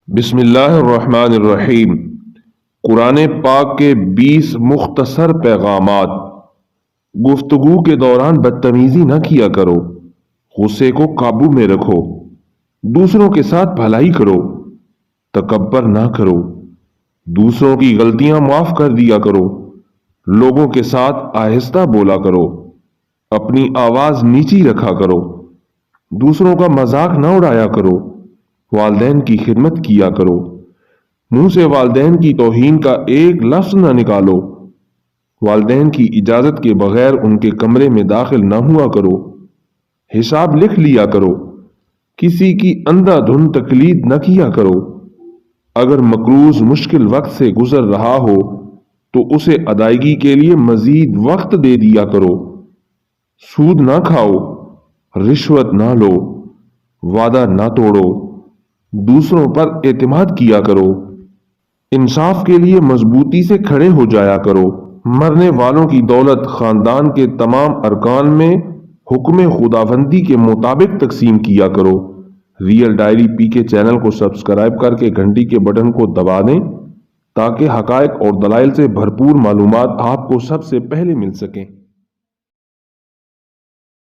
بسم اللہ الرحمن الرحیم۔ قرآن پاک کے 20 مختصر پیغامات۔ گفتگو کے دوران بدتمیزی نہ کیا کرو، غصے کو قابو میں رکھو، دوسروں کے ساتھ بھلائی کرو، تکبر نہ کرو، دوسروں کی غلطیاں معاف کر دیا کرو، لوگوں کے ساتھ آہستہ بولا کرو، اپنی آواز نیچی رکھا کرو، دوسروں کا مذاق نہ اڑایا کرو، والدین کی خدمت کیا کرو، منہ سے والدین کی توہین کا ایک لفظ نہ نکالو، والدین کی اجازت کے بغیر ان کے کمرے میں داخل نہ ہوا کرو، حساب لکھ لیا کرو، کسی کی اندھا دھند تقلید نہ کیا کرو، اگر مقروض مشکل وقت سے گزر رہا ہو تو اسے ادائیگی کے لیے مزید وقت دے دیا کرو، سود نہ کھاؤ، رشوت نہ لو، وعدہ نہ توڑو، دوسروں پر اعتماد کیا کرو، انصاف کے لیے مضبوطی سے کھڑے ہو جایا کرو، مرنے والوں کی دولت خاندان کے تمام ارکان میں حکم خداوندی کے مطابق تقسیم کیا کرو۔ ریئل ڈائری پی کے چینل کو سبسکرائب کر کے گھنٹی کے بٹن کو دبا دیں تاکہ حقائق اور دلائل سے بھرپور معلومات آپ کو سب سے پہلے مل سکیں۔